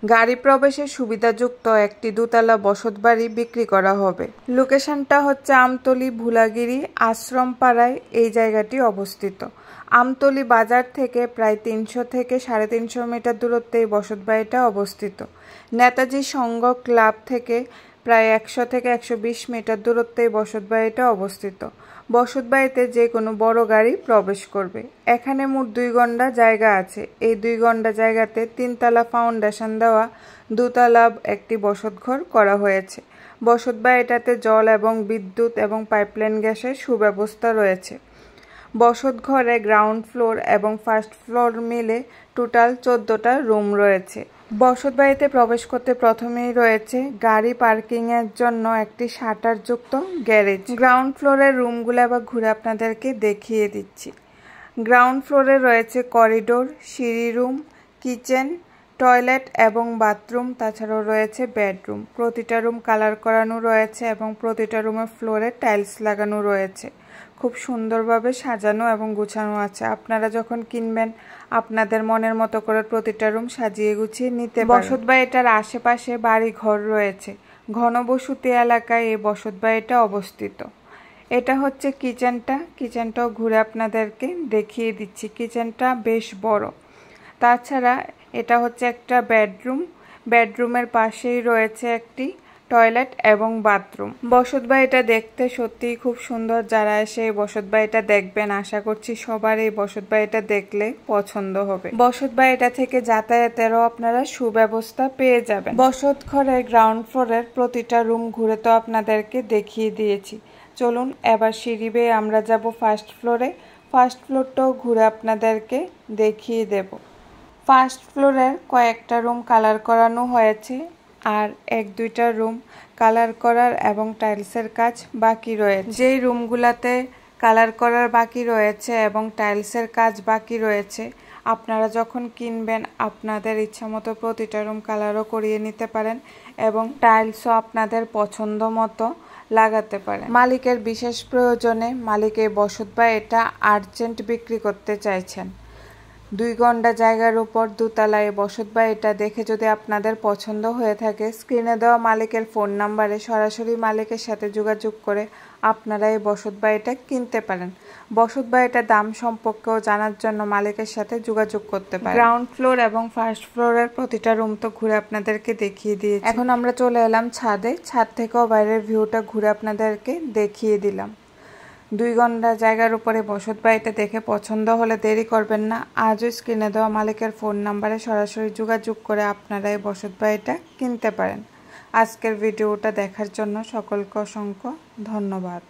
গাড়ি প্রবেশের সুবিধাযুক্ত একটি দোতলা বসতবাড়ি বিক্রি করা হবে। লোকেশনটা হচ্ছে আমতলী ভুলাগিরি আশ্রমপাড়ায় এই জায়গাটি অবস্থিত। আমতলী বাজার থেকে প্রায় 300 থেকে 350 মিটার দূরত্বে এই বসতবাড়িটা অবস্থিত। নেতাজি সংঘ ক্লাব থেকে প্রায় 100 থেকে 120 মিটার দূরত্বে এই বসতবাড়িটা অবস্থিত। বসতবাড়িতে যে কোনো বড় গাড়ি প্রবেশ করবে। এখানে মোট 2 গন্ডা জায়গা আছে। এই 2 গন্ডা জায়গাতে 3তলা ফাউন্ডেশন দেওয়া দোতলা একটি বসতঘর করা হয়েছে। বসতবাড়িটাতে জল এবং বিদ্যুৎ এবং পাইপলাইন গ্যাসের সুব্যবস্থা রয়েছে। বসতঘরে গ্রাউন্ড ফ্লোর এবং ফার্স্ট ফ্লোর মিলে টোটাল 14টা রুম রয়েছে। বসতবাড়িতে প্রবেশ করতে প্রথমেই রয়েছে গাড়ি পার্কিংয়ের জন্য একটি শাটারযুক্ত গ্যারেজ। গ্রাউন্ড ফ্লোরের রুমগুলো আবার ঘুরে আপনাদেরকে দেখিয়ে দিচ্ছি। গ্রাউন্ড ফ্লোরে রয়েছে করিডোর, সিঁড়ি রুম, কিচেন, টয়লেট এবং বাথরুম, তাছাড়াও রয়েছে বেডরুম। প্রতিটা রুম কালার করানো রয়েছে এবং প্রতিটা রুমের ফ্লোরে টাইলস লাগানো রয়েছে। খুব সুন্দরভাবে সাজানো এবং গুছানো আছে। আপনারা যখন কিনবেন আপনাদের মনের মতো করে প্রতিটা রুম সাজিয়ে গুছিয়ে নিতে পারেন। বসতবাড়িটার আশেপাশে বাড়ি ঘর রয়েছে। ঘনবসতি এলাকায় এই বসতবাড়িটা অবস্থিত। এটা হচ্ছে কিচেনটাও ঘুরে আপনাদেরকে দেখিয়ে দিচ্ছি। কিচেনটা বেশ বড়। তাছাড়া এটা হচ্ছে একটা বেডরুমের পাশেই রয়েছে একটি টয়লেট এবং বাথরুম। বসতবাড়িটা দেখতে সত্যিই খুব সুন্দর। যারা এসে এই বসতবাড়িটা দেখবেন আশা করছি সবার এই বসতবাড়িটা দেখলে পছন্দ হবে। বসতবাড়িটা থেকে যাতায়াতেরও আপনারা সুব্যবস্থা পেয়ে যাবেন। বসতঘরের গ্রাউন্ড ফ্লোরের প্রতিটা রুম ঘুরে তো আপনাদেরকে দেখিয়ে দিয়েছি। চলুন এবার সিঁড়ি বেয়ে আমরা যাব ফার্স্ট ফ্লোরে। ফার্স্ট ফ্লোরটাও ঘুরে আপনাদেরকে দেখিয়ে দেব। ফার্স্ট ফ্লোরের কয়েকটা রুম কালার করানো হয়েছে আর 1-2টা রুম কালার করার এবং টাইলসের কাজ বাকি রয়েছে। যেই রুমগুলাতে কালার করার বাকি রয়েছে এবং টাইলসের কাজ বাকি রয়েছে, আপনারা যখন কিনবেন আপনাদের ইচ্ছামতো প্রতিটা রুম কালারও করিয়ে নিতে পারেন এবং টাইলসও আপনাদের পছন্দ মতো লাগাতে পারেন। মালিকের বিশেষ প্রয়োজনে মালিক এই বসতবাড়িটা আর্জেন্ট বিক্রি করতে চাইছেন। 2 গন্ডা জায়গার উপর দোতলায় বসতবাড়িটা দেখে যদি আপনাদের পছন্দ হয়ে থাকে, স্ক্রিনে দেওয়া মালিকের ফোন নাম্বারে সরাসরি মালিকের সাথে যোগাযোগ করে আপনারা এই বসতবাড়িটা কিনতে পারেন। বসতবাড়িটার দাম সম্পর্কেও জানার জন্য মালিকের সাথে যোগাযোগ করতে পারেন। গ্রাউন্ড ফ্লোর এবং ফার্স্ট ফ্লোরের প্রতিটা রুম তো ঘুরে আপনাদেরকে দেখিয়ে দিয়েছি। এখন আমরা চলে এলাম ছাদে। ছাদ থেকেও বাইরের ভিউটা ঘুরে আপনাদেরকে দেখিয়ে দিলাম। 2 গন্ডা জায়গার উপরে বসতবাড়িটা দেখে পছন্দ হলে দেরি করবেন না। আজও স্ক্রিনে দেওয়া মালিকের ফোন নাম্বারে সরাসরি যোগাযোগ করে আপনারা এই বসতবাড়িটা কিনতে পারেন। আজকের ভিডিওটা দেখার জন্য সকলকে অসংখ্য ধন্যবাদ।